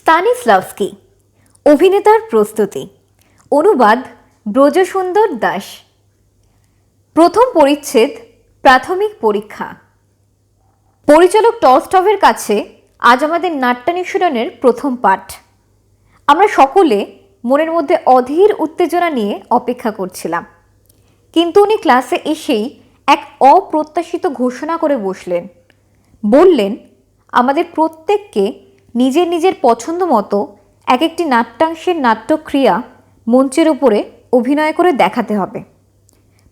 স্তানিস্লাভস্কি অভিনেতার প্রস্তুতি। অনুবাদ ব্রজসুন্দর দাস। প্রথম পরিচ্ছেদ, প্রাথমিক পরীক্ষা। পরিচালক টলস্টয়ের কাছে আজ আমাদের নাট্যানুশীলনের প্রথম পাঠ। আমরা সকলে মনের মধ্যে অধীর উত্তেজনা নিয়ে অপেক্ষা করছিলাম, কিন্তু উনি ক্লাসে এসেই এক অপ্রত্যাশিত ঘোষণা করে বসলেন। বললেন, আমাদের প্রত্যেককে নিজের নিজের পছন্দ মতো এক একটি নাট্যাংশের নাট্যক্রিয়া মঞ্চের উপরে অভিনয় করে দেখাতে হবে।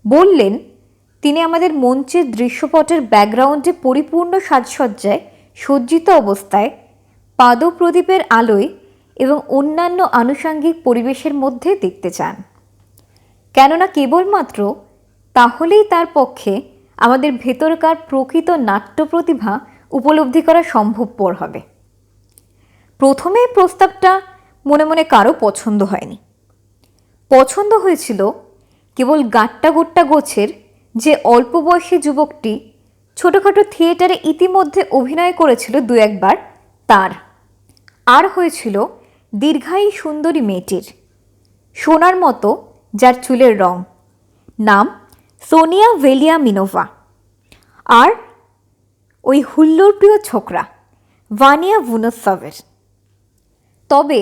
বললেন, তিনি আমাদের মঞ্চের দৃশ্যপটের ব্যাকগ্রাউন্ডে পরিপূর্ণ সাজসজ্জায় সজ্জিত অবস্থায় পাদপ্রদীপের আলোয় এবং অন্যান্য আনুষঙ্গিক পরিবেশের মধ্যে দেখতে চান। কেননা কেবলমাত্র তাহলেই তার পক্ষে আমাদের ভেতরকার প্রকৃত নাট্য প্রতিভা উপলব্ধি করা সম্ভবপর হবে। প্রথমে প্রস্তাবটা মনে মনে কারো পছন্দ হয়নি। পছন্দ হয়েছিল কেবল গাট্টা গোট্টা গোছের যে অল্প বয়সী যুবকটি ছোটোখাটো থিয়েটারে ইতিমধ্যে অভিনয় করেছিল দু একবার তার। আর হয়েছিল দীর্ঘায়ী সুন্দরী মেয়েটির, সোনার মতো যার চুলের রং, নাম সোনিয়া ভেলিয়ামিনোভা, আর ওই হুল্লোর প্রিয় ছোকরা ভানিয়া ভুনোৎসভের। তবে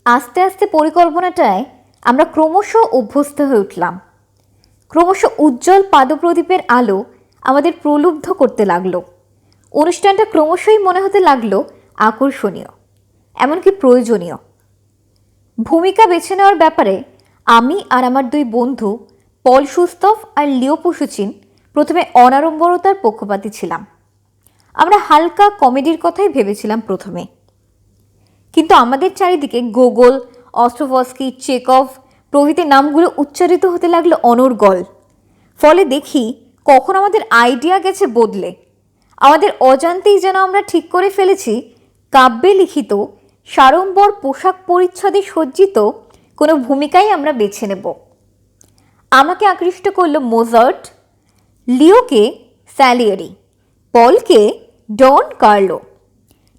আস্তে আস্তে পরিকল্পনাটায় আমরা ক্রমশ অভ্যস্ত হয়ে উঠলাম। ক্রমশ উজ্জ্বল পাদপ্রদীপের আলো আমাদের প্রলুব্ধ করতে লাগলো। অনুষ্ঠানটা ক্রমশই মনে হতে লাগলো আকর্ষণীয়, এমনকি প্রয়োজনীয়। ভূমিকা বেছে নেওয়ার ব্যাপারে আমি আর আমার দুই বন্ধু পল সুস্তভ আর লিও পুশুচিন প্রথমে অনাড়ম্বরতার পক্ষপাতী ছিলাম। আমরা হালকা কমেডির কথাই ভেবেছিলাম প্রথমে, কিন্তু আমাদের চারিদিকে গোগোল, অস্ট্রোভস্কি, চেকভ প্রভৃতি নামগুলো উচ্চারিত হতে লাগলো অনর্গল। ফলে দেখি কখন আমাদের আইডিয়া গেছে বদলে। আমাদের অজান্তেই যেন আমরা ঠিক করে ফেলেছি কাব্যে লিখিত সাড়ম্বর পোশাক পরিচ্ছদে সজ্জিত কোনো ভূমিকাই আমরা বেছে নেব। আমাকে আকৃষ্ট করল মোজার্ট, লিওকে স্যালিয়েরি, পলকে ডন কার্লো।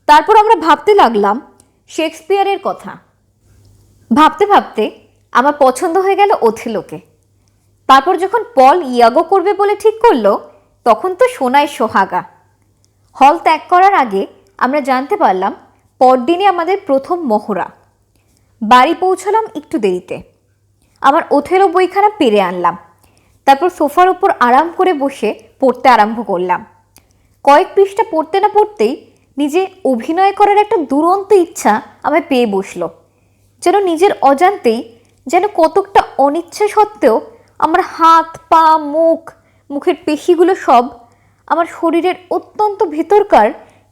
তারপর আমরা ভাবতে লাগলাম শেক্সপিয়ারের কথা। ভাবতে ভাবতে আমার পছন্দ হয়ে গেল ওথেলোকে। তারপর যখন পল ইয়াগো করবে বলে ঠিক করলো, তখন তো সোনায় সোহাগা। হল ত্যাগ করার আগে আমরা জানতে পারলাম পরদিনই আমাদের প্রথম মহড়া। বাড়ি পৌঁছলাম একটু দেরিতে। আমার ওথেলো বইখানা পেরে আনলাম। তারপর সোফার উপর আরাম করে বসে পড়তে আরম্ভ করলাম। কয়েক পৃষ্ঠা পড়তে না পড়তেই নিজে অভিনয় করার একটা দুরন্ত ইচ্ছা আমায় পেয়ে বসলো। যেন নিজের অজান্তেই, যেন কতকটা অনিচ্ছা সত্ত্বেও আমার হাত, পা, মুখের পেশিগুলো সব আমার শরীরের অত্যন্ত ভেতরকার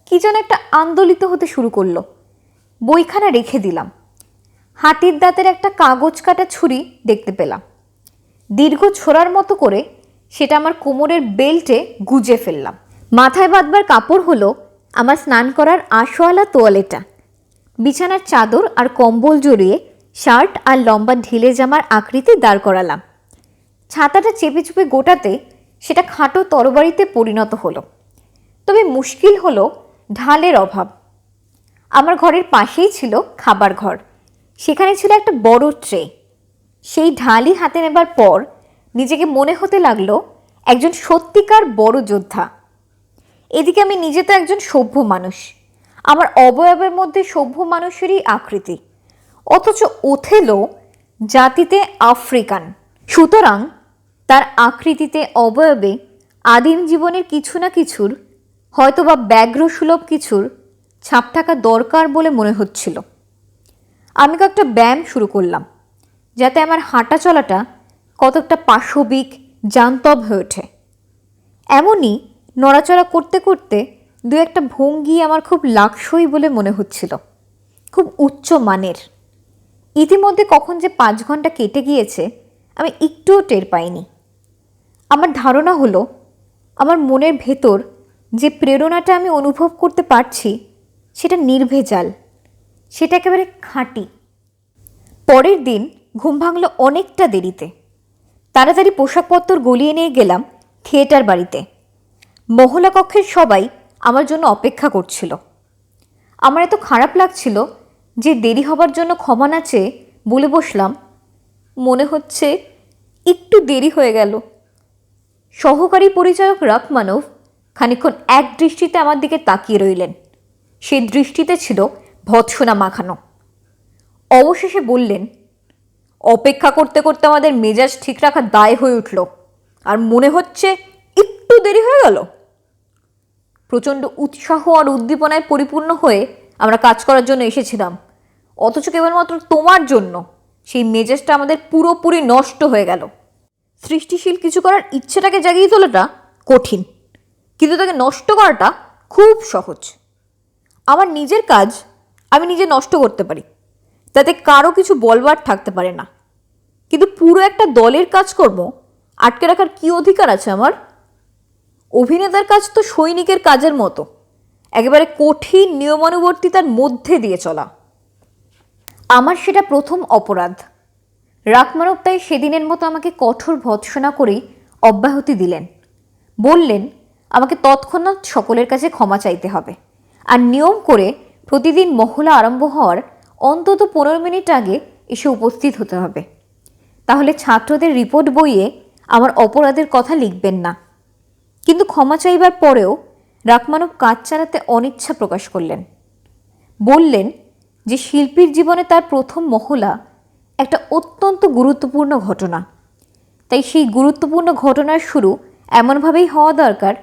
কি যেন একটা আন্দোলিত হতে শুরু করলো। বইখানা রেখে দিলাম। হাতির দাঁতের একটা কাগজ কাটা ছুরি দেখতে পেলাম। দীর্ঘ ছোড়ার মতো করে সেটা আমার কোমরের বেল্টে গুজে ফেললাম। মাথায় বাঁধবার কাপড় হলো আমার স্নান করার আশোয়ালা তোয়ালেটা। বিছানার চাদর আর কম্বল জড়িয়ে শার্ট আর লম্বা ঢিলে জামার আকৃতি দাঁড় করালাম। ছাতাটা চেপে চুপে গোটাতে সেটা খাটো তরবারিতে পরিণত হলো। তবে মুশকিল হলো ঢালের অভাব। আমার ঘরের পাশেই ছিল খাবার ঘর। সেখানে ছিল একটা বড় ট্রে। সেই ঢালই হাতে নেবার পর নিজেকে মনে হতে লাগলো একজন সত্যিকার বড় যোদ্ধা। এদিকে আমি নিজে তো একজন সভ্য মানুষ। আমার অবয়বের মধ্যে সভ্য মানুষেরই আকৃতি, অথচ ওথেলো জাতিতে আফ্রিকান। সুতরাং তার আকৃতিতে, অবয়বে আদিম জীবনের কিছু না কিছুর, হয়তোবা ব্যাঘ্রসুলভ কিছুর ছাপ থাকা দরকার বলে মনে হচ্ছিল। আমি কয়েকটা ব্যায়াম শুরু করলাম, যাতে আমার হাঁটা চলাটা কতকটা পাশবিক, জান্তব হয়ে ওঠে। এমনই নড়াচড়া করতে করতে দু একটা ভঙ্গি আমার খুব লাকসই বলে মনে হচ্ছিল, খুব উচ্চ মানের। ইতিমধ্যে কখন যে 5 ঘন্টা কেটে গিয়েছে আমি একটুও টের পাইনি। আমার ধারণা হলো আমার মনের ভেতর যে প্রেরণাটা আমি অনুভব করতে পারছি সেটা নির্ভেজাল, সেটা একেবারে খাঁটি। পরের দিন ঘুম ভাঙল অনেকটা দেরিতে। তাড়াতাড়ি পোশাকপত্র গলিয়ে নিয়ে গেলাম থিয়েটার বাড়িতে। মহলা কক্ষের সবাই আমার জন্য অপেক্ষা করছিল। আমার এত খারাপ লাগছিল যে দেরি হবার জন্য ক্ষমা না চেয়ে বলে বসলাম, মনে হচ্ছে একটু দেরি হয়ে গেল। সহকারী পরিচালক রাখমানভ খানিকক্ষণ এক দৃষ্টিতে আমার দিকে তাকিয়ে রইলেন। সেই দৃষ্টিতে ছিল ভৎসনা মাখানো। অবশেষে বললেন, অপেক্ষা করতে করতে আমাদের মেজাজ ঠিক রাখা দায় হয়ে উঠল, আর মনে হচ্ছে একটু দেরি হয়ে গেল। প্রচণ্ড উৎসাহ আর উদ্দীপনায় পরিপূর্ণ হয়ে আমরা কাজ করার জন্য এসেছিলাম, অথচ কেবলমাত্র তোমার জন্য সেই মেজাজটা আমাদের পুরোপুরি নষ্ট হয়ে গেল। সৃষ্টিশীল কিছু করার ইচ্ছেটাকে জাগিয়ে তোলাটা কঠিন, কিন্তু তাকে নষ্ট করাটা খুব সহজ। আমার নিজের কাজ আমি নিজে নষ্ট করতে পারি, তাতে কারো কিছু বলবার থাকতে পারে না, কিন্তু পুরো একটা দলের কাজকর্ম আটকে রাখার কী অধিকার আছে আমার? অভিনেতার কাজ তো সৈনিকের কাজের মতো, একেবারে কঠিন নিয়মানুবর্তিতার মধ্যে দিয়ে চলা। আমার সেটা প্রথম অপরাধ। রাখমানভ তাই সেদিনের মতো আমাকে কঠোর ভৎসনা করেই অব্যাহতি দিলেন। বললেন আমাকে তৎক্ষণাৎ সকলের কাছে ক্ষমা চাইতে হবে, আর নিয়ম করে প্রতিদিন মহলা আরম্ভ হওয়ার অন্তত 15 মিনিট আগে এসে উপস্থিত হতে হবে। তাহলে ছাত্রদের রিপোর্ট বইয়ে আমার অপরাধের কথা লিখবেন না। কিন্তু ক্ষমা চাইবার পরেও রাখমানভ কাজ চালাতে অনিচ্ছা প্রকাশ করলেন। বললেন যে শিল্পীর জীবনে তার প্রথম মহলা একটা অত্যন্ত গুরুত্বপূর্ণ ঘটনা, তাই সেই গুরুত্বপূর্ণ ঘটনার শুরু এমনভাবেই হওয়া দরকার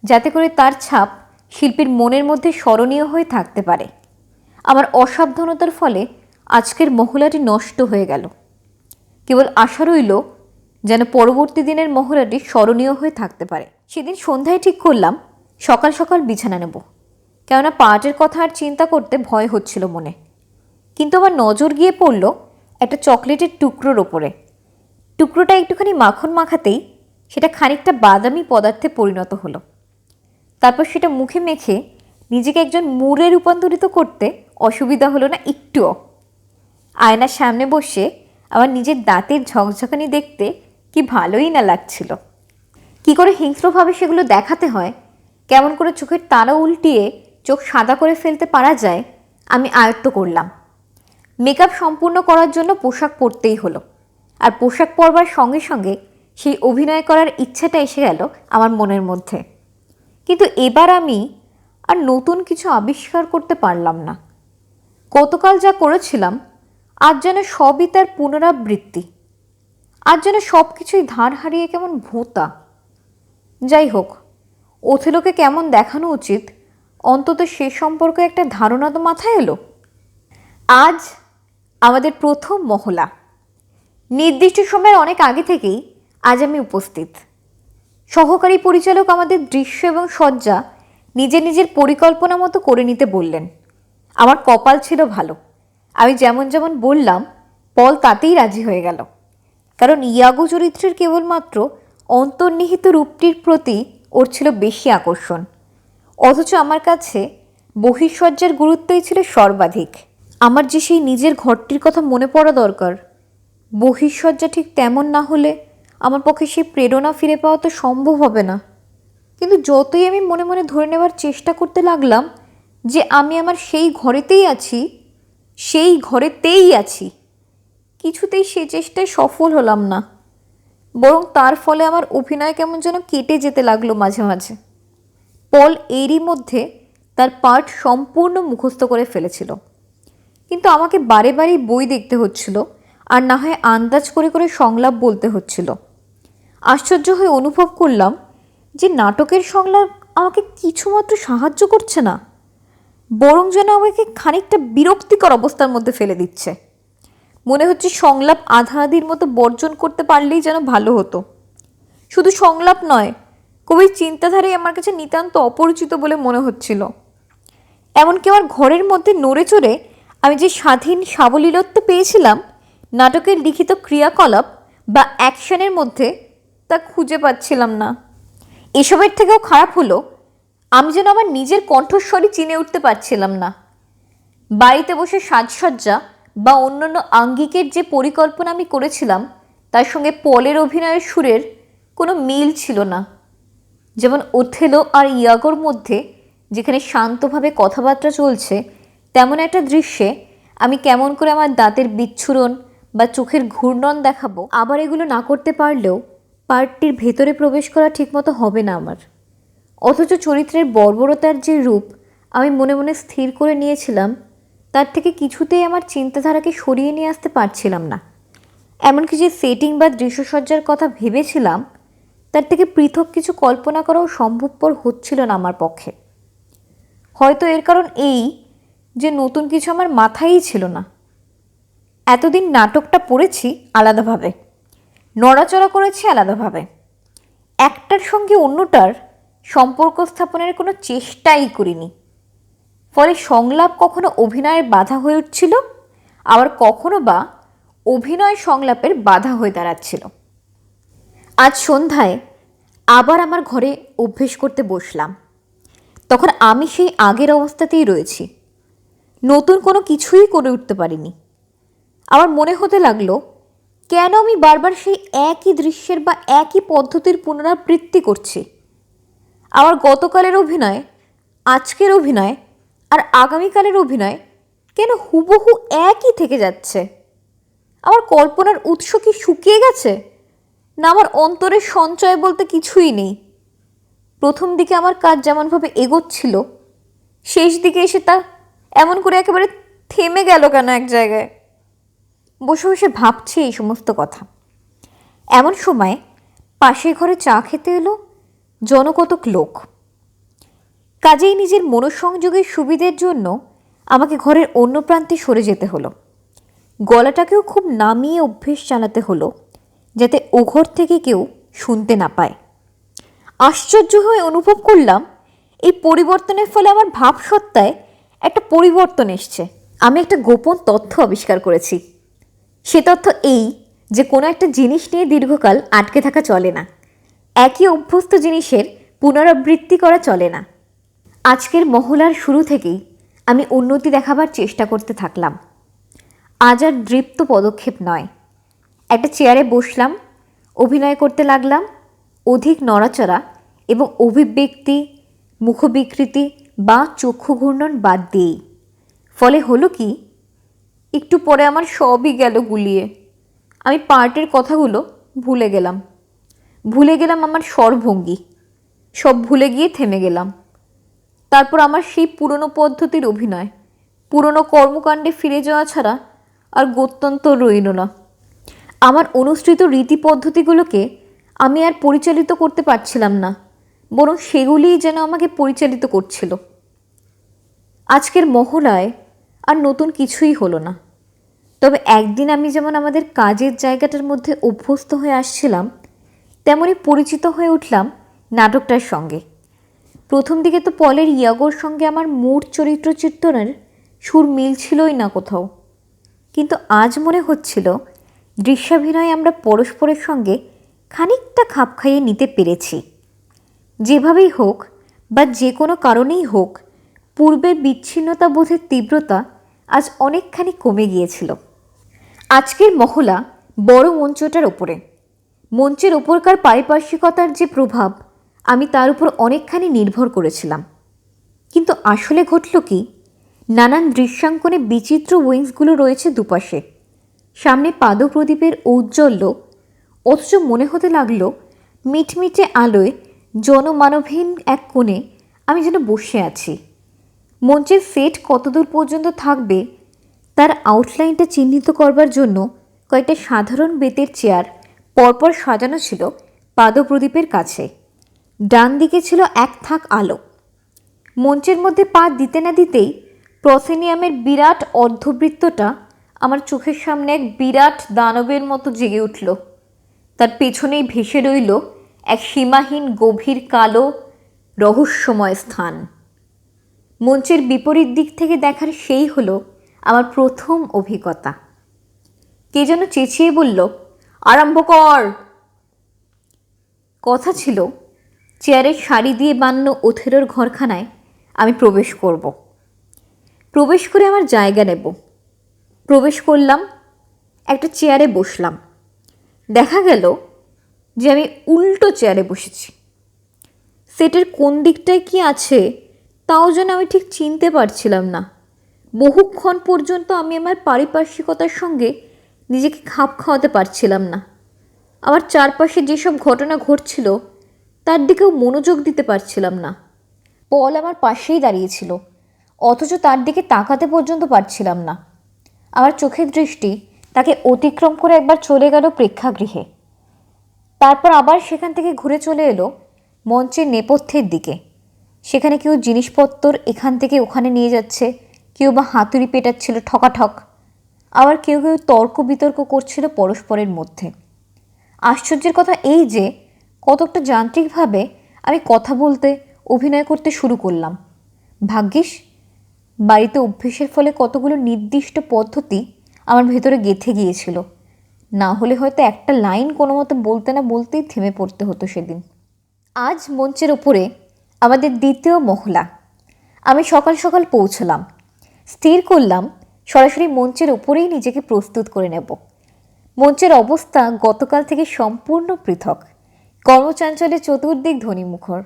যাতে করে তার ছাপ শিল্পীর মনের মধ্যে স্মরণীয় হয়ে থাকতে পারে। আমার অসাবধানতার ফলে আজকের মহলাটি নষ্ট হয়ে গেল। কেবল আশা রইল যেন পরবর্তী দিনের মহলাটি স্মরণীয় হয়ে থাকতে পারে। সেদিন সন্ধ্যায় ঠিক করলাম সকাল সকাল বিছানা নেব, কেননা পার্টের কথা আর চিন্তা করতে ভয় হচ্ছিল মনে। কিন্তু আমার নজর গিয়ে পড়ল একটা চকলেটের টুকরোর ওপরে। টুকরোটা একটুখানি মাখন মাখাতেই সেটা খানিকটা বাদামি পদার্থে পরিণত হলো। তারপর সেটা মুখে মেখে নিজেকে একজন মুড়ে রূপান্তরিত করতে অসুবিধা হলো না একটুও। আয়নার সামনে বসে আমার নিজের দাঁতের ঝকঝকানি দেখতে কি ভালোই না লাগছিল। কি করে হিংস্রভাবে সেগুলো দেখাতে হয়, কেমন করে চোখের তারা উল্টিয়ে চোখ সাদা করে ফেলতে পারা যায়, আমি আয়ত্ত করলাম। মেকআপ সম্পূর্ণ করার জন্য পোশাক পরতেই হলো, আর পোশাক পরবার সঙ্গে সঙ্গে সেই অভিনয় করার ইচ্ছাটা এসে গেল আমার মনের মধ্যে। কিন্তু এবার আমি আর নতুন কিছু আবিষ্কার করতে পারলাম না। গতকাল যা করেছিলাম আজ যেন সবই তার পুনরাবৃত্তি, আজ যেন সব কিছুই ধার হারিয়ে কেমন ভোঁতা। যাই হোক, ওথেলোকে কেমন দেখানো উচিত অন্তত সে সম্পর্কে একটা ধারণা তো মাথায় এলো। আজ আমাদের প্রথম মহলা। নির্দিষ্ট সময়ের অনেক আগে থেকেই আজ আমি উপস্থিত। সহকারী পরিচালক আমাদের দৃশ্য এবং সজ্জা নিজের নিজের পরিকল্পনা মতো করে নিতে বললেন। আমার কপাল ছিল ভালো, আমি যেমন যেমন বললাম পল তাতেই রাজি হয়ে গেল। কারণ ইয়াগো চরিত্রের কেবলমাত্র অন্তর্নিহিত রূপটির প্রতি ওর ছিল বেশি আকর্ষণ, অথচ আমার কাছে বহিঃসজ্জার গুরুত্বই ছিল সর্বাধিক। আমার যে সেই নিজের ঘরটির কথা মনে পড়া দরকার, বহিঃসজ্জা ঠিক তেমন না হলে আমার পক্ষে সেই প্রেরণা ফিরে পাওয়া তো সম্ভব হবে না। কিন্তু যতই আমি মনে মনে ধরে নেওয়ার চেষ্টা করতে লাগলাম যে আমি আমার সেই ঘরেতেই আছি, কিছুতেই সে চেষ্টায় সফল হলাম না। বরং তার ফলে আমার অভিনয় কেমন যেন কেটে যেতে লাগলো মাঝে মাঝে। পল এরই মধ্যে তার পার্ট সম্পূর্ণ মুখস্থ করে ফেলেছিল, কিন্তু আমাকে বারে বারেই বই দেখতে হচ্ছিল, আর না হয় আন্দাজ করে করে সংলাপ বলতে হচ্ছিল। আশ্চর্য হয়ে অনুভব করলাম যে নাটকের সংলাপ আমাকে কিছুমাত্র সাহায্য করছে না, বরং যেন আমাকে খানিকটা বিরক্তিকর অবস্থার মধ্যে ফেলে দিচ্ছে। মনে হচ্ছে সংলাপ আধা আধির মতো বর্জন করতে পারলেই যেন ভালো হতো। শুধু সংলাপ নয়, কবির চিন্তাধারাই আমার কাছে নিতান্ত অপরিচিত বলে মনে হচ্ছিল। এমনকি আমার ঘরের মধ্যে নড়ে চড়ে আমি যে স্বাধীন সাবলীলত্ব পেয়েছিলাম নাটকের লিখিত ক্রিয়াকলাপ বা অ্যাকশনের মধ্যে, তা খুঁজে পাচ্ছিলাম না। এসবের থেকেও খারাপ হলো আমি যেন আমার নিজের কণ্ঠস্বরই চিনে উঠতে পারছিলাম না। বাড়িতে বসে সাজসজ্জা বা অন্যান্য আঙ্গিকের যে পরিকল্পনা আমি করেছিলাম তার সঙ্গে পলের অভিনয়ের সুরের কোনো মিল ছিল না। যেমন ওথেলো আর ইয়াগোর মধ্যে যেখানে শান্তভাবে কথাবার্তা চলছে, তেমন একটা দৃশ্যে আমি কেমন করে আমার দাঁতের বিচ্ছুরণ বা চোখের ঘূর্ণন দেখাবো, আবার এগুলো না করতে পারলেও পার্টটির ভেতরে প্রবেশ করা ঠিকমতো হবে না আমার। অথচ চরিত্রের বর্বরতার যে রূপ আমি মনে মনে স্থির করে নিয়েছিলাম, তার থেকে কিছুতেই আমার চিন্তাধারাকে সরিয়ে নিয়ে আসতে পারছিলাম না। এমনকি যে সেটিং বা দৃশ্যসজ্জার কথা ভেবেছিলাম, তার থেকে পৃথক কিছু কল্পনা করাও সম্ভবপর হচ্ছিল না আমার পক্ষে। হয়তো এর কারণ এই যে নতুন কিছু আমার মাথায়ই ছিল না। এতদিন নাটকটা পড়েছি আলাদাভাবে, নড়াচড়া করেছি আলাদাভাবে, একটার সঙ্গে অন্যটার সম্পর্ক স্থাপনের কোনো চেষ্টাই করিনি। ফলে সংলাপ কখনো অভিনয়ের বাধা হয়ে উঠছিল, আবার কখনো বা অভিনয় সংলাপের বাধা হয়ে দাঁড়াচ্ছিল। আজ সন্ধ্যায় আবার আমার ঘরে অভ্যেস করতে বসলাম। তখন আমি সেই আগের অবস্থাতেই রয়েছি, নতুন কোনো কিছুই করে উঠতে পারিনি। আমার মনে হতে লাগলো, কেন আমি বারবার সেই একই দৃশ্যের বা একই পদ্ধতির পুনরাবৃত্তি করছি। আমার গতকালের অভিনয়, আজকের অভিনয় আর আগামীকালের অভিনয় কেন হুবহু একই থেকে যাচ্ছে? আমার কল্পনার উৎস কি শুকিয়ে গেছে, না আমার অন্তরের সঞ্চয় বলতে কিছুই নেই? প্রথম দিকে আমার কাজ যেমনভাবে এগোচ্ছিল, শেষ দিকে এসে তা এমন করে একেবারে থেমে গেল কেন এক জায়গায়? বসে বসে ভাবছি এই সমস্ত কথা। এমন সময় পাশের ঘরে চা খেতে এলো জনকতক লোক। কাজেই নিজের মনঃসংযোগের সুবিধের জন্য আমাকে ঘরের অন্য প্রান্তে সরে যেতে হলো। গলাটাকেও খুব নামিয়ে অভ্যেস চালাতে হলো, যাতে ওঘর থেকে কেউ শুনতে না পায়। আশ্চর্য হয়ে অনুভব করলাম, এই পরিবর্তনের ফলে আমার ভাবসত্তায় একটা পরিবর্তন এসছে। আমি একটা গোপন তথ্য আবিষ্কার করেছি। সে তথ্য এই যে কোনো একটা জিনিস নিয়ে দীর্ঘকাল আটকে থাকা চলে না, একই অভ্যস্ত জিনিসের পুনরাবৃত্তি করা চলে না। আজকের মহলার শুরু থেকেই আমি উন্নতি দেখাবার চেষ্টা করতে থাকলাম। আজ আর দৃপ্ত পদক্ষেপ নয়। একটা চেয়ারে বসলাম, অভিনয় করতে লাগলাম, অধিক নড়াচড়া এবং অভিব্যক্তি, মুখবিকৃতি বা চক্ষু ঘূর্ণন বাদ দিয়েই। ফলে হলো কি, একটু পরে আমার সবই গেল গুলিয়ে। আমি পার্টের কথাগুলো ভুলে গেলাম আমার স্বরভঙ্গি, সব ভুলে গিয়ে থেমে গেলাম। তারপর আমার সেই পুরনো পদ্ধতির অভিনয়, পুরনো কর্মকাণ্ডে ফিরে যাওয়া ছাড়া আর গত্যন্তর রইল না। আমার অনুসৃত রীতি পদ্ধতিগুলোকে আমি আর পরিচালিত করতে পারছিলাম না, বরং সেগুলিই যেন আমাকে পরিচালিত করছিল। আজকের মহলায় আর নতুন কিছুই হলো না। তবে একদিন আমি যেমন আমাদের কাজের জায়গাটার মধ্যে অভ্যস্ত হয়ে আসছিলাম, তেমনি পরিচিত হয়ে উঠলাম নাটকটার সঙ্গে। প্রথম দিকে তো পলের ইয়াগোর সঙ্গে আমার মূল চরিত্র চিত্রণের সুর মিলছিলই না কোথাও, কিন্তু আজ মনে হচ্ছিল দৃশ্যাভিনয়ে আমরা পরস্পরের সঙ্গে খানিকটা খাপ খাইয়ে নিতে পেরেছি। যেভাবেই হোক বা যে কোনো কারণেই হোক, পূর্বের বিচ্ছিন্নতা বোধের তীব্রতা আজ অনেকখানি কমে গিয়েছিল। আজকের মহলা বড় মঞ্চটার ওপরে, মঞ্চের ওপরকার পারিপার্শ্বিকতার যে প্রভাব, আমি তার উপর অনেকখানি নির্ভর করেছিলাম। কিন্তু আসলে ঘটল কি, নানান দৃশ্যাঙ্কনে বিচিত্র উইংসগুলো রয়েছে দুপাশে। সামনে পাদপ্রদীপের ঔজ্জ্বল্য, অথচ মনে হতে লাগলো মিটমিটে আলোয় জনমানবহীন এক কোণে আমি যেন বসে আছি। মঞ্চের সেট কতদূর পর্যন্ত থাকবে তার আউটলাইনটা চিহ্নিত করবার জন্য কয়েকটা সাধারণ বেতের চেয়ার পরপর সাজানো ছিল পাদপ্রদীপের কাছে। ডান দিকে ছিল এক থাক আলো। মঞ্চের মধ্যে পা দিতে না দিতেই প্রসেনিয়ামের বিরাট অর্ধবৃত্তটা আমার চোখের সামনে এক বিরাট দানবের মতো জেগে উঠল। তার পেছনেই ভেসে রইল এক সীমাহীন গভীর কালো রহস্যময় স্থান। মঞ্চের বিপরীত দিক থেকে দেখার সেই হলো আমার প্রথম অভিজ্ঞতা। কে যেন চেঁচিয়ে বলল, আরম্ভ কর। কথা ছিল চেয়ারের সারি দিয়ে বানানো ওথেরোর ঘরখানায় আমি প্রবেশ করব। প্রবেশ করে আমার জায়গা নেব। প্রবেশ করলাম, একটা চেয়ারে বসলাম। দেখা গেল যে আমি উল্টো চেয়ারে বসেছি। সেটের কোন দিকটায় কি আছে তাও যেন আমি ঠিক চিনতে পারছিলাম না। বহুক্ষণ পর্যন্ত আমি আমার পারিপার্শ্বিকতার সঙ্গে নিজেকে খাপ খাওয়াতে পারছিলাম না। আমার চারপাশে যেসব ঘটনা ঘটছিল তার দিকেও মনোযোগ দিতে পারছিলাম না। পল আমার পাশেই দাঁড়িয়েছিল, অথচ তার দিকে তাকাতে পর্যন্ত পারছিলাম না। আমার চোখের দৃষ্টি তাকে অতিক্রম করে একবার চলে গেল প্রেক্ষাগৃহে, তারপর আবার সেখান থেকে ঘুরে চলে এলো মঞ্চের নেপথ্যের দিকে। সেখানে কেউ জিনিসপত্র এখান থেকে ওখানে নিয়ে যাচ্ছে, কেউ বা হাতুড়ি পেটাচ্ছিল ঠকাঠক, আবার কেউ কেউ তর্ক বিতর্ক করছিল পরস্পরের মধ্যে। আশ্চর্যের কথা এই যে কতকটা যান্ত্রিকভাবে আমি কথা বলতে, অভিনয় করতে শুরু করলাম। ভাগ্যিস বাড়িতে অভ্যেসের ফলে কতগুলো নির্দিষ্ট পদ্ধতি আমার ভেতরে গেঁথে গিয়েছিল, না হলে হয়তো একটা লাইন কোনো মতো বলতে না বলতেই থেমে পড়তে হতো সেদিন। আজ মঞ্চের ওপরে আমাদের দ্বিতীয় মহলা। আমি সকাল সকাল পৌঁছলাম। স্থির করলাম সরাসরি মঞ্চের ওপরেই নিজেকে প্রস্তুত করে নেব। মঞ্চের অবস্থা গতকাল থেকে সম্পূর্ণ পৃথক। কর্মচাঞ্চল্যে চতুর্দিক ধ্বনিমুখর।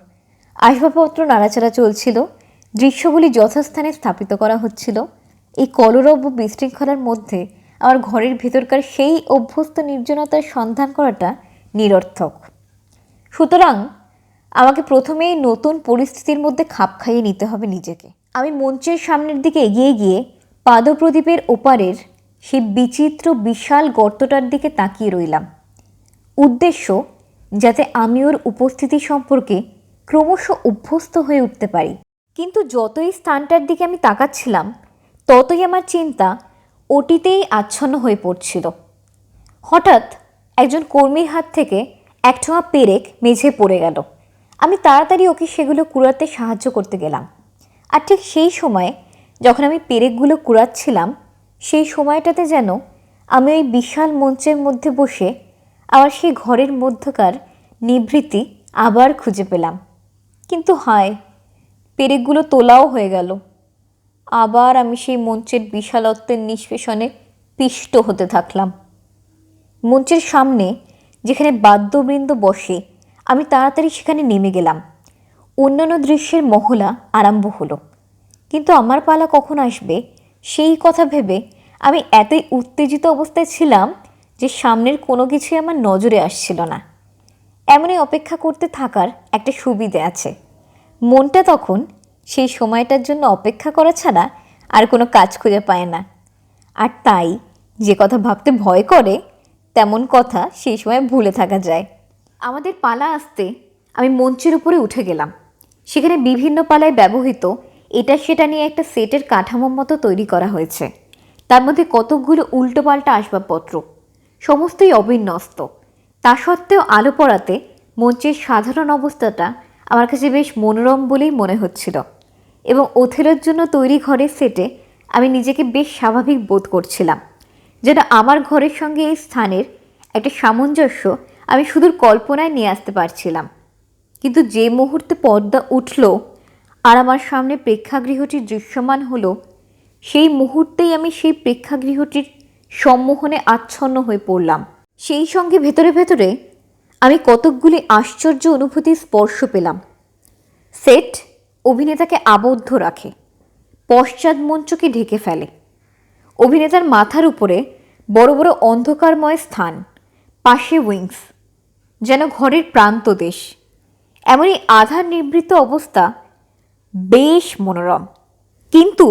আসবাবপত্র নাড়াচাড়া চলছিল, দৃশ্যগুলি যথাস্থানে স্থাপিত করা হচ্ছিল। এই কলরব ও বিশৃঙ্খলার মধ্যে আমার ঘরের ভেতরকার সেই অভ্যস্ত নির্জনতার সন্ধান করাটা নিরর্থক। সুতরাং আমাকে প্রথমেই নতুন পরিস্থিতির মধ্যে খাপ খাইয়ে নিতে হবে নিজেকে। আমি মঞ্চের সামনের দিকে এগিয়ে গিয়ে পাদপ্রদীপের ওপারের সেই বিচিত্র বিশাল গর্তটার দিকে তাকিয়ে রইলাম। উদ্দেশ্য যাতে আমি ওর উপস্থিতি সম্পর্কে ক্রমশ অভ্যস্ত হয়ে উঠতে পারি। কিন্তু যতই স্থানটার দিকে আমি তাকাচ্ছিলাম, ততই আমার চিন্তা ওটিতেই আচ্ছন্ন হয়ে পড়ছিল। হঠাৎ একজন কর্মীর হাত থেকে এক ঠোঙা পেরেক মেঝে পড়ে গেল। আমি তাড়াতাড়ি ওকে সেগুলো কুড়াতে সাহায্য করতে গেলাম। আর ঠিক সেই সময়ে যখন আমি পেরেকগুলো কুড়াচ্ছিলাম, সেই সময়টাতে যেন আমি ওই বিশাল মঞ্চের মধ্যে বসে আমার সেই ঘরের মধ্যকার নিভৃতি আবার খুঁজে পেলাম। কিন্তু হায়, পেরেকগুলো তোলাও হয়ে গেল। আবার আমি সেই মঞ্চের বিশালত্বের নিষ্পেষণে পিষ্ট হতে থাকলাম। মঞ্চের সামনে যেখানে বাদ্যবৃন্দ বসে, আমি তাড়াতাড়ি সেখানে নেমে গেলাম। অন্যান্য দৃশ্যের মহলা আরম্ভ হলো, কিন্তু আমার পালা কখন আসবে সেই কথা ভেবে আমি এতই উত্তেজিত অবস্থায় ছিলাম যে সামনের কোনো কিছুই আমার নজরে আসছিল না। এমনই অপেক্ষা করতে থাকার একটা সুবিধে আছে। মনটা তখন সেই সময়টার জন্য অপেক্ষা করা ছাড়া আর কোনো কাজ খুঁজে পায় না। আর তাই যে কথা ভাবতে ভয় করে, তেমন কথা সেই সময় ভুলে থাকা যায়। আমাদের পালা আসতে আমি মঞ্চের উপরে উঠে গেলাম। সেখানে বিভিন্ন পালায় ব্যবহৃত এটা সেটা নিয়ে একটা সেটের কাঠামোর মতো তৈরি করা হয়েছে। তার মধ্যে কতকগুলো উল্টোপাল্টা আসবাবপত্র, সমস্তই অবিন্যস্ত। তা সত্ত্বেও আলো পড়াতে মঞ্চের সাধারণ অবস্থাটা আমার কাছে বেশ মনোরম বলেই মনে হচ্ছিল, এবং ওথেলোর জন্য তৈরি ঘরের সেটে আমি নিজেকে বেশ স্বাভাবিক বোধ করছিলাম। যেন আমার ঘরের সঙ্গে এই স্থানের একটা সামঞ্জস্য আমি সুদূর কল্পনায় নিয়ে আসতে পারছিলাম। কিন্তু যে মুহূর্তে পর্দা উঠল আর আমার সামনে প্রেক্ষাগৃহটি দৃশ্যমান হলো, সেই মুহূর্তেই আমি সেই প্রেক্ষাগৃহটির সম্মোহনে আচ্ছন্ন হয়ে পড়লাম। সেই সঙ্গে ভেতরে ভেতরে আমি কতকগুলি আশ্চর্য অনুভূতির স্পর্শ পেলাম। সেট অভিনেতাকে আবদ্ধ রাখে, পশ্চাৎ মঞ্চকে ঢেকে ফেলে। অভিনেতার মাথার উপরে বড় বড় অন্ধকারময় স্থান, পাশে উইংস, যেন ঘরের প্রান্তদেশ। এমনই আধার নিবৃত্ত অবস্থা বেশ মনোরম। কিন্তু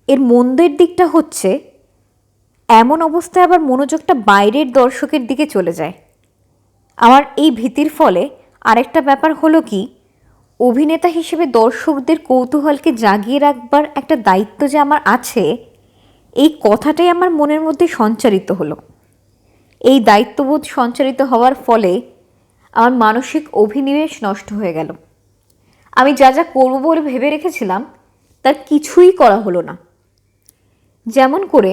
এর মন্দের দিকটা হচ্ছে, এমন অবস্থায় আবার মনোযোগটা বাইরের দর্শকের দিকে চলে যায়। আমার এই ভীতির ফলে আরেকটা ব্যাপার হলো কি, অভিনেতা হিসেবে দর্শকদের কৌতূহলকে জাগিয়ে রাখবার একটা দায়িত্ব যে আমার আছে, এই কথাটাই আমার মনের মধ্যে সঞ্চারিত হলো। এই দায়িত্ববোধ সঞ্চারিত হওয়ার ফলে আমার মানসিক অভিনিবেশ নষ্ট হয়ে গেল। আমি যা যা করব বলে ভেবে রেখেছিলাম তার কিছুই করা হলো না। যেমন করে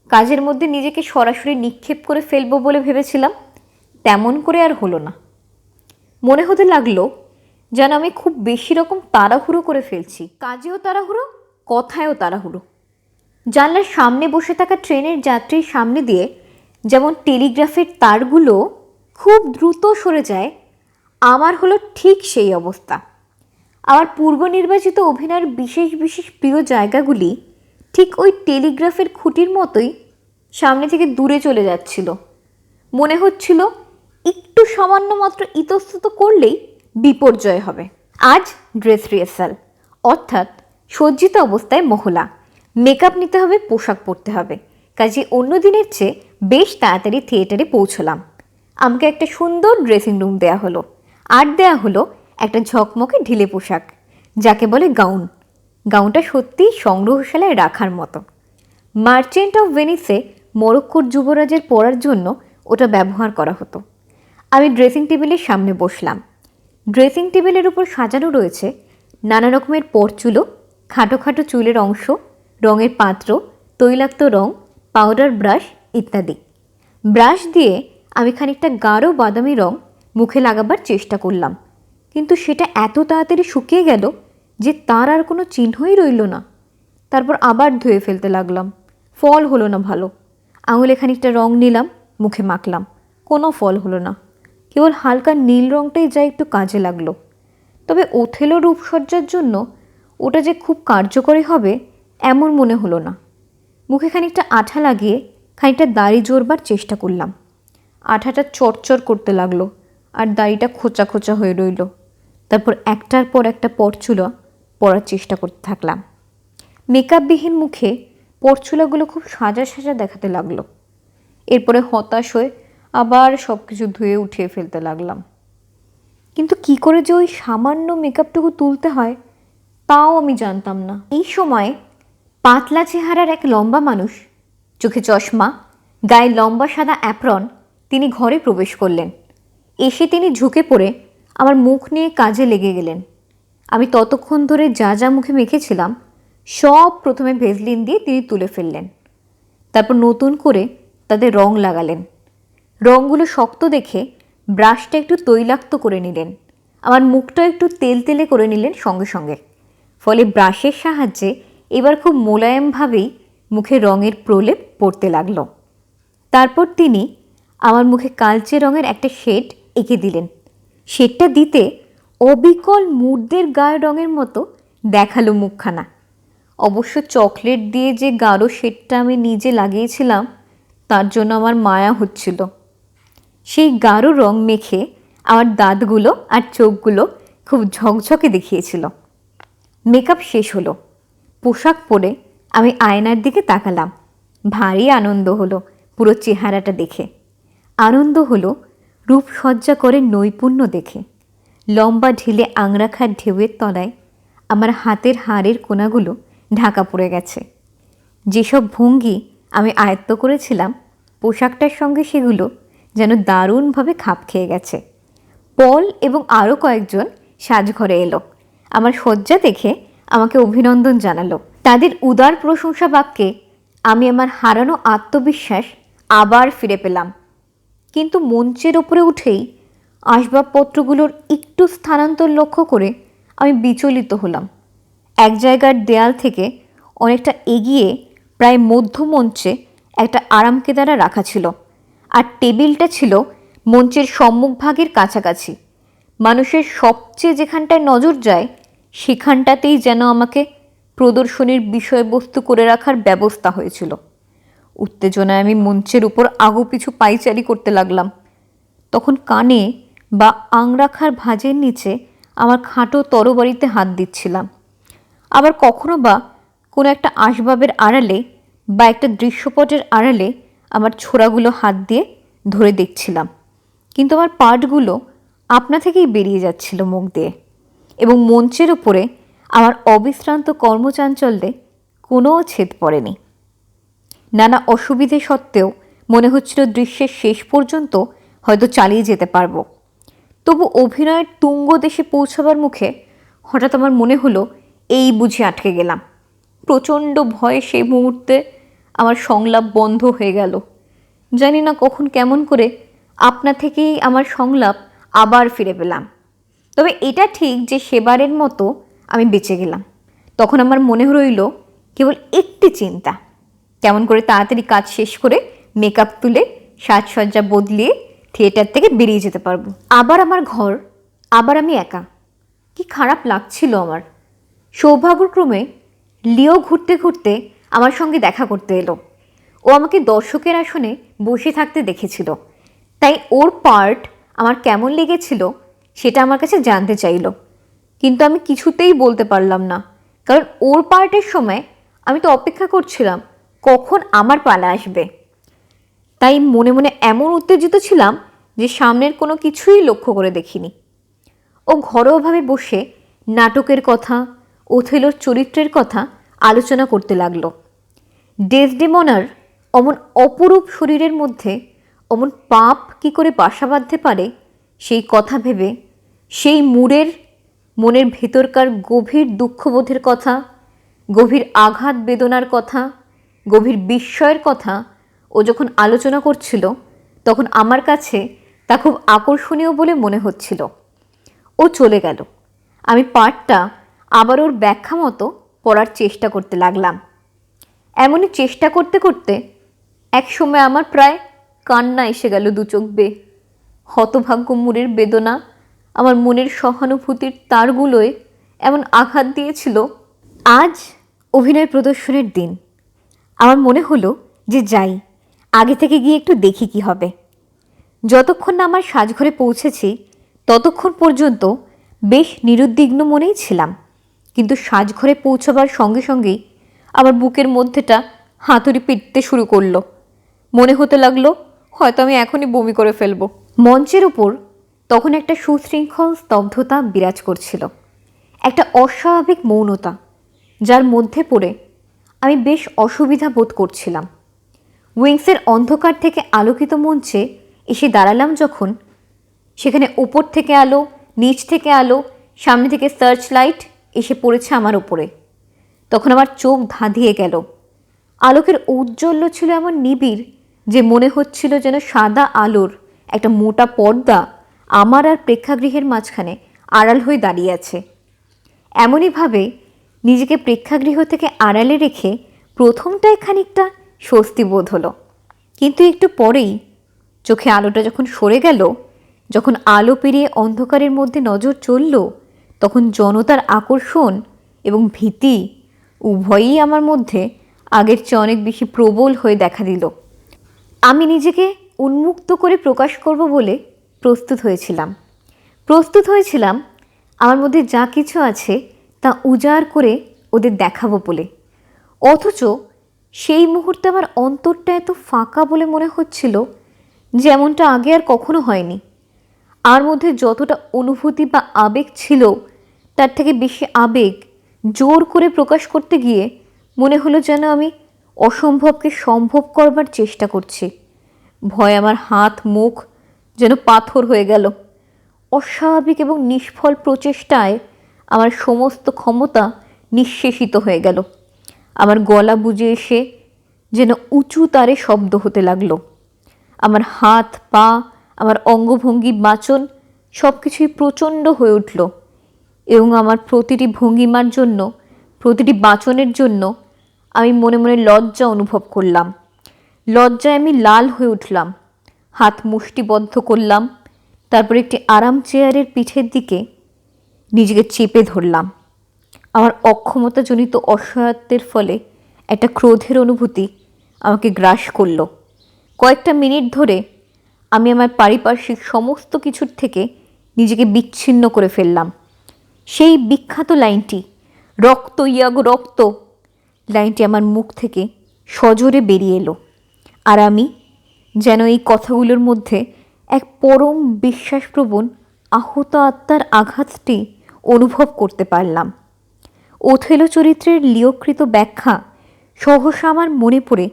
কাজের মধ্যে নিজেকে সরাসরি নিক্ষেপ করে ফেলবো বলে ভেবেছিলাম, তেমন করে আর হলো না। মনে হতে লাগলো যেন আমি খুব বেশি রকম তাড়াহুড়ো করে ফেলছি। কাজেও তাড়াহুড়ো, কথায়ও তাড়াহুড়ো। জানলার সামনে বসে থাকা ট্রেনের যাত্রীর সামনে দিয়ে যেমন টেলিগ্রাফের তারগুলো খুব দ্রুত সরে যায়, আমার হলো ঠিক সেই অবস্থা। আমার পূর্ব নির্বাচিত অভিনয়ের বিশেষ বিশেষ প্রিয় জায়গাগুলি ঠিক ওই টেলিগ্রাফের খুঁটির মতোই সামনে থেকে দূরে চলে যাচ্ছিল। মনে হচ্ছিল একটু সামান্য মাত্র ইতস্তত করলেই বিপর্যয় হবে। আজ ড্রেস রিহার্সাল, অর্থাৎ সজ্জিত অবস্থায় মহলা, মেকআপ নিতে হবে, পোশাক পরতে হবে। কাজে অন্য দিনের চেয়ে বেশ তাড়াতাড়ি থিয়েটারে পৌঁছলাম। আমাকে একটা সুন্দর ড্রেসিং রুম দেয়া হলো, আর দেয়া হলো একটা ঝকমকে ঢিলে পোশাক, যাকে বলে গাউন। গাউনটা সত্যিই সংগ্রহশালায় রাখার মতো। মার্চেন্ট অফ ভেনিসে মরক্কোর যুবরাজের পরার জন্য ওটা ব্যবহার করা হতো। আমি ড্রেসিং টেবিলের সামনে বসলাম। ড্রেসিং টেবিলের উপর সাজানো রয়েছে নানা রকমের পরচুলো, খাটো খাটো চুলের অংশ, রঙের পাত্র, তৈলাক্ত রং, পাউডার ব্রাশ ইত্যাদি। ব্রাশ দিয়ে আমি খানিকটা গাঢ় বাদামি রং মুখে লাগাবার চেষ্টা করলাম, কিন্তু সেটা এত তাড়াতাড়ি শুকিয়ে গেল যে তার আর কোনো চিহ্নই রইল না। তারপর আবার ধুয়ে ফেলতে লাগলাম। ফল হলো না ভালো। আঙুলে খানিকটা রং নিলাম, মুখে মাখলাম, কোনো ফল হলো না। কেবল হালকা নীল রংটাই যা একটু কাজে লাগলো। তবে ওথেলো রূপসজ্জার জন্য ওটা যে খুব কার্যকরী হবে এমন মনে হলো না। মুখে খানিকটা আঠা লাগিয়ে খানিকটা দাড়ি জোরবার চেষ্টা করলাম। আঠাটা চটচর করতে লাগলো আর দাড়িটা খোঁচা খোঁচা হয়ে রইল। তারপর একটার পর একটা পরচুলা পরার চেষ্টা করতে থাকলাম। মেকআপবিহীন মুখে পরচুলাগুলো খুব সাজা সাজা দেখাতে লাগলো। এরপরে হতাশ হয়ে আবার সব কিছু ধুয়ে উঠিয়ে ফেলতে লাগলাম। কিন্তু কি করে যে ওই সামান্য মেকআপটুকু তুলতে হয় তাও আমি জানতাম না। এই সময় পাতলা চেহারার এক লম্বা মানুষ, চোখে চশমা, গায়ে লম্বা সাদা অ্যাপ্রন, তিনি ঘরে প্রবেশ করলেন। এসে তিনি ঝুঁকে পড়ে আমার মুখ নিয়ে কাজে লেগে গেলেন। আমি ততক্ষণ ধরে যা যা মুখে মেখেছিলাম সব প্রথমে ভেজলিন দিয়ে তিনি তুলে ফেললেন। তারপর নতুন করে তাদের রং লাগালেন। রঙগুলো শক্ত দেখে ব্রাশটা একটু তৈলাক্ত করে নিলেন। আমার মুখটা একটু তেলতেলে করে নিলেন সঙ্গে সঙ্গে। ফলে ব্রাশের সাহায্যে এবার খুব মোলায়েমভাবেই মুখে রঙের প্রলেপ পড়তে লাগলো। তারপর তিনি আমার মুখে কালচে রঙের একটা শেড এঁকে দিলেন। শেডটা দিতে অবিকল মুর্দের গায়ের রঙের মতো দেখালো মুখখানা। অবশ্য চকলেট দিয়ে যে গাঢ় শেডটা আমি নিজে লাগিয়েছিলাম তার জন্য আমার মায়া হচ্ছিল। সেই গাঢ় রং মেখে আমার দাঁতগুলো আর চোখগুলো খুব ঝকঝকে দেখিয়েছিল। মেকআপ শেষ হলো। পোশাক পরে আমি আয়নার দিকে তাকালাম। ভারী আনন্দ হলো পুরো চেহারাটা দেখে। আনন্দ হলো রূপসজ্জা করে নৈপুণ্য দেখে। লম্বা ঢিলে আংরাখার ঢেউয়ের তলায় আমার হাতের হাড়ের কোনাগুলো ঢাকা পড়ে গেছে। যেসব ভঙ্গি আমি আয়ত্ত করেছিলাম পোশাকটার সঙ্গে সেগুলো যেন দারুণভাবে খাপ খেয়ে গেছে। পল এবং আরও কয়েকজন সাজঘরে এলো। আমার সজ্জা দেখে আমাকে অভিনন্দন জানালো। তাদের উদার প্রশংসা বাক্যে আমি আমার হারানো আত্মবিশ্বাস আবার ফিরে পেলাম। কিন্তু মঞ্চের ওপরে উঠেই আসবাবপত্রগুলোর একটু স্থানান্তর লক্ষ্য করে আমি বিচলিত হলাম। এক জায়গার দেয়াল থেকে অনেকটা এগিয়ে প্রায় মধ্যমঞ্চে একটা আরামকেদারা রাখা ছিল, আর টেবিলটা ছিল মঞ্চের সম্মুখভাগের কাছাকাছি। মানুষের সবচেয়ে যেখানটায় নজর যায় সেখানটাতেই যেন আমাকে প্রদর্শনীর বিষয়বস্তু করে রাখার ব্যবস্থা হয়েছিল। উত্তেজনায় আমি মঞ্চের উপর আগুপিছু পায়চারি করতে লাগলাম। তখন কানে বা আংরাখার ভাঁজের নিচে আমার খাটো তরবারিতে হাত দিচ্ছিলাম। আবার কখনো বা কোনো একটা আসবাবের আড়ালে বা একটা দৃশ্যপটের আড়ালে আমার ছোড়াগুলো হাত দিয়ে ধরে দেখছিলাম। কিন্তু আমার পার্টগুলো আপনা থেকেই বেরিয়ে যাচ্ছিল মুখ দিয়ে, এবং মঞ্চের উপরে আমার অবিশ্রান্ত কর্মচাঞ্চল্যে কোনো ছেদ পড়েনি। নানা অসুবিধে সত্ত্বেও মনে হচ্ছিল দৃশ্যের শেষ পর্যন্ত হয়তো চালিয়ে যেতে পারবো। তবু অভিনয়ের তুঙ্গ দেশে পৌঁছাবার মুখে হঠাৎ আমার মনে হলো এই বুঝি আটকে গেলাম। প্রচণ্ড ভয়ে সেই মুহূর্তে আমার সংলাপ বন্ধ হয়ে গেল। জানি না কখন কেমন করে আপনা থেকেই আমার সংলাপ আবার ফিরে পেলাম। তবে এটা ঠিক যে সেবারের মতো আমি বেঁচে গেলাম। তখন আমার মনে রইল কেবল একটি চিন্তা, কেমন করে তাড়াতাড়ি কাজ শেষ করে মেকআপ তুলে সাজসজ্জা বদলিয়ে থিয়েটার থেকে বেরিয়ে যেতে পারবো। আবার আমার ঘর, আবার আমি একা। কি খারাপ লাগছিল আমার। সৌভাগ্যক্রমে লিও ঘুরতে ঘুরতে আমার সঙ্গে দেখা করতে এলো। ও আমাকে দর্শকের আসনে বসে থাকতে দেখেছিল, তাই ওর পার্ট আমার কেমন লেগেছিল সেটা আমার কাছে জানতে চাইলো। কিন্তু আমি কিছুতেই বলতে পারলাম না, কারণ ওর পার্টের সময় আমি তো অপেক্ষা করছিলাম কখন আমার পালা আসবে। তাই মনে মনে এমন উত্তেজিত ছিলাম যে সামনের কোনো কিছুই লক্ষ্য করে দেখিনি। ও ঘরোয়াভাবে বসে নাটকের কথা, ওথেলোর চরিত্রের কথা আলোচনা করতে লাগলো। ডেসডেমোনার অমন অপরূপ শরীরের মধ্যে অমন পাপ কি করে বাসা বাঁধতে পারে সেই কথা ভেবে, সেই মনের ভেতরকার গভীর দুঃখবোধের কথা, গভীর আঘাত বেদনার কথা, গভীর বিস্ময়ের কথা ও যখন আলোচনা করছিল, তখন আমার কাছে তা খুব আকর্ষণীয় বলে মনে হচ্ছিল। ও চলে গেল। আমি পাঠটা আবার ওর ব্যাখ্যা মতো পড়ার চেষ্টা করতে লাগলাম। এমনই চেষ্টা করতে করতে এক সময় আমার প্রায় কান্না এসে গেল দু চোখ বেয়ে। হতভাগ্য মুরের বেদনা আমার মনের সহানুভূতির তারগুলোয় এমন আঘাত দিয়েছিল। আজ অভিনয় প্রদর্শনের দিন। আমার মনে হলো যে যাই, আগে থেকে গিয়ে একটু দেখি কি হবে। যতক্ষণ না আমার সাজঘরে পৌঁছেছি ততক্ষণ পর্যন্ত বেশ নিরুদ্বিগ্ন মনেই ছিলাম, কিন্তু সাজঘরে পৌঁছবার সঙ্গে সঙ্গেই আমার বুকের মধ্যেটা হাতুড়ি পিটতে শুরু করলো। মনে হতে লাগলো হয়তো আমি এখনই বমি করে ফেলবো। মঞ্চের ওপর তখন একটা সুশৃঙ্খল স্তব্ধতা বিরাজ করছিল, একটা অস্বাভাবিক মৌনতা, যার মধ্যে পড়ে আমি বেশ অসুবিধা বোধ করছিলাম। উইংসের অন্ধকার থেকে আলোকিত মঞ্চে এসে দাঁড়ালাম যখন, সেখানে উপর থেকে আলো, নিচ থেকে আলো, সামনে থেকে সার্চ লাইট এসে পড়েছে আমার ওপরে, তখন আমার চোখ ধাঁধিয়ে গেল। আলোকের ঔজ্জ্বল্য ছিল এমন নিবিড় যে মনে হচ্ছিল যেন সাদা আলোর একটা মোটা পর্দা আমার আর প্রেক্ষাগৃহের মাঝখানে আড়াল হয়ে দাঁড়িয়ে আছে। এমনইভাবে নিজেকে প্রেক্ষাগৃহ থেকে আড়ালে রেখে প্রথমটায় খানিকটা স্বস্তি বোধ হলো, কিন্তু একটু পরেই চোখে আলোটা যখন সরে গেল, যখন আলো পেরিয়ে অন্ধকারের মধ্যে নজর চলল, তখন জনতার আকর্ষণ এবং ভীতি উভয়ই আমার মধ্যে আগের চেয়ে অনেক বেশি প্রবল হয়ে দেখা দিল। আমি নিজেকে উন্মুক্ত করে প্রকাশ করব বলে প্রস্তুত হয়েছিলাম আমার মধ্যে যা কিছু আছে তা উজাড় করে ওদের দেখাবো বলে। অথচ সেই মুহূর্তে আমার অন্তরটা এত ফাঁকা বলে মনে হচ্ছিল, যেমনটা আগে আর কখনো হয়নি। আমার মধ্যে যতটা অনুভূতি বা আবেগ ছিল, তার থেকে বেশি আবেগ জোর করে প্রকাশ করতে গিয়ে মনে হলো যেন আমি অসম্ভবকে সম্ভব করবার চেষ্টা করছি। ভয় আমার হাত মুখ যেন পাথর হয়ে গেল। অস্বাভাবিক এবং নিষ্ফল প্রচেষ্টায় আমার সমস্ত ক্ষমতা নিঃশেষিত হয়ে গেল। আমার গলা বুজে এসে যেন উঁচু তারে শব্দ হতে লাগলো। আমার হাত পা, আমার অঙ্গভঙ্গি, বাচন সব কিছুই প্রচণ্ড হয়ে উঠল, এবং আমার প্রতিটি ভঙ্গিমার জন্য, প্রতিটি বাচনের জন্য আমি মনে মনে লজ্জা অনুভব করলাম। লজ্জায় আমি লাল হয়ে উঠলাম, হাত মুষ্টিবদ্ধ করলাম, তারপর একটি আরাম চেয়ারের পিঠের দিকে নিজেকে চেপে ধরলাম। আমার অক্ষমতাজনিত অসহায়ত্বের ফলে একটা ক্রোধের অনুভূতি আমাকে গ্রাস করল। কয়েকটা মিনিট ধরে আমি আমার পারিপার্শ্বিক সমস্ত কিছুর থেকে নিজেকে বিচ্ছিন্ন করে ফেললাম। সেই বিখ্যাত লাইনটি, রক্ত ইয়াগো রক্ত, লাইনটি আমার মুখ থেকে সজোরে বেরিয়ে এলো, আর আমি যেন এই কথাগুলোর মধ্যে এক পরম বিশ্বাসপ্রবণ আহত আত্মার আঘাতটি অনুভব করতে পারলাম। ওথেলো চরিত্রের লিওকৃত ব্যাখ্যা সহসা আমার মনে পড়ে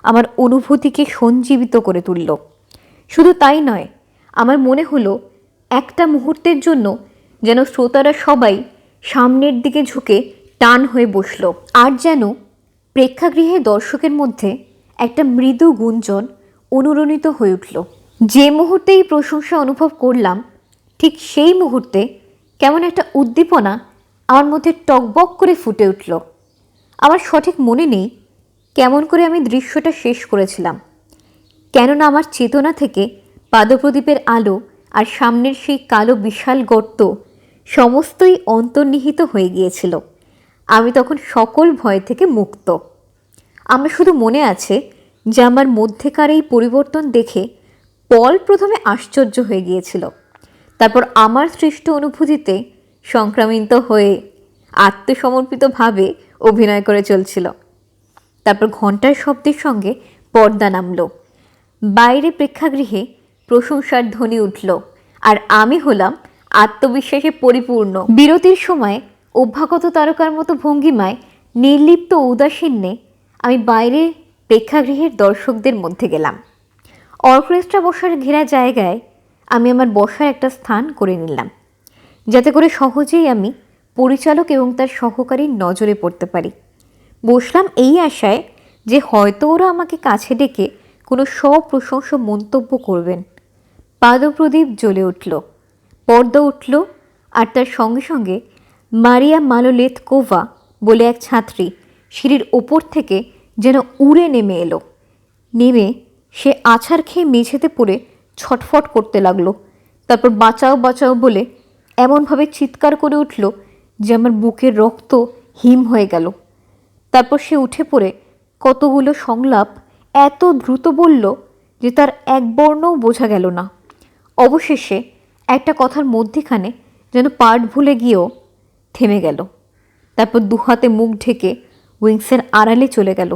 আমার অনুভূতিকে সঞ্জীবিত করে তুলল। শুধু তাই নয়, আমার মনে হলো একটা মুহূর্তের জন্য যেন শ্রোতারা সবাই সামনের দিকে ঝুঁকে টান হয়ে বসল, আর যেন প্রেক্ষাগৃহে দর্শকের মধ্যে একটা মৃদু গুঞ্জন অনুরণিত হয়ে উঠল। যে মুহূর্তে এই প্রশংসা অনুভব করলাম, ঠিক সেই মুহূর্তে কেমন একটা উদ্দীপনা আমার মধ্যে টকবক করে ফুটে উঠল। আমার সঠিক মনে নেই কেমন করে আমি দৃশ্যটা শেষ করেছিলাম, কেননা আমার চেতনা থেকে পাদপ্রদীপের আলো আর সামনের সেই কালো বিশাল গর্ত সমস্তই অন্তর্নিহিত হয়ে গিয়েছিল। আমি তখন সকল ভয় থেকে মুক্ত। আমার শুধু মনে আছে যে আমার মধ্যেকার এই পরিবর্তন দেখে পল প্রথমে আশ্চর্য হয়ে গিয়েছিল, তারপর আমার সৃষ্ট অনুভূতিতে সংক্রামিত হয়ে আত্মসমর্পিতভাবে অভিনয় করে চলছিল। তারপর ঘণ্টার শব্দের সঙ্গে পর্দা নামল, বাইরে প্রেক্ষাগৃহে প্রশংসার ধ্বনি উঠল, আর আমি হলাম আত্মবিশ্বাসে পরিপূর্ণ। বিরতির সময় অভ্যাগত তারকার মতো ভঙ্গিমায় নির্লিপ্ত উদাসীন্যে আমি বাইরে প্রেক্ষাগৃহের দর্শকদের মধ্যে গেলাম। অর্কেস্ট্রা বসার ঘেরা জায়গায় আমি আমার বসার একটা স্থান করে নিলাম, যাতে করে সহজেই আমি পরিচালক এবং তার সহকারীর নজরে পড়তে পারি। বসলাম এই আশায় যে হয়তো ওরা আমাকে কাছে ডেকে কোনো সপ্রশংস মন্তব্য করবেন। পাদপ্রদীপ জ্বলে উঠল, পর্দা উঠল, আর তার সঙ্গে সঙ্গে মারিয়া মালোলেতকোভা বলে এক ছাত্রী সিঁড়ির ওপর থেকে যেন উড়ে নেমে এলো। নেমে সে আছাড় খেয়ে মেঝেতে পড়ে ছটফট করতে লাগলো। তারপর বাঁচাও বাঁচাও বলে এমনভাবে চিৎকার করে উঠল যে আমার বুকের রক্ত হিম হয়ে গেল। তারপর সে উঠে পড়ে কতগুলো সংলাপ এত দ্রুত বলল যে তার এক বর্ণও বোঝা গেল না। অবশেষে একটা কথার মধ্যেখানে যেন পার্ট ভুলে গিয়েও থেমে গেল। তারপর দুহাতে মুখ ঢেকে উইংসের আড়ালে চলে গেল।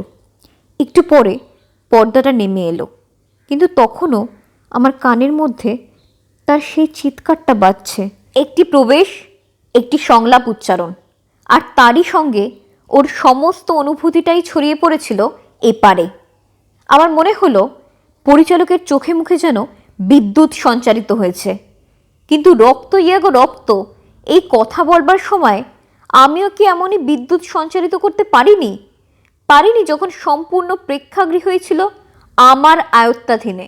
একটু পরে পর্দাটা নেমে এলো, কিন্তু তখনও আমার কানের মধ্যে তার সেই চিৎকারটা বাজছে। একটি প্রবেশ, একটি সংলাপ উচ্চারণ, আর তারই সঙ্গে ওর সমস্ত অনুভূতিটাই ছড়িয়ে পড়েছিল এপারে। আমার মনে হলো পরিচালকের চোখে মুখে যেন বিদ্যুৎ সঞ্চারিত হয়েছে। কিন্তু রক্ত ইয়াগো রক্ত, এই কথা বলবার সময় আমিও কি এমনই বিদ্যুৎ সঞ্চারিত করতে পারিনি যখন সম্পূর্ণ প্রেক্ষাগৃহই ছিল আমার আয়ত্তাধীনে।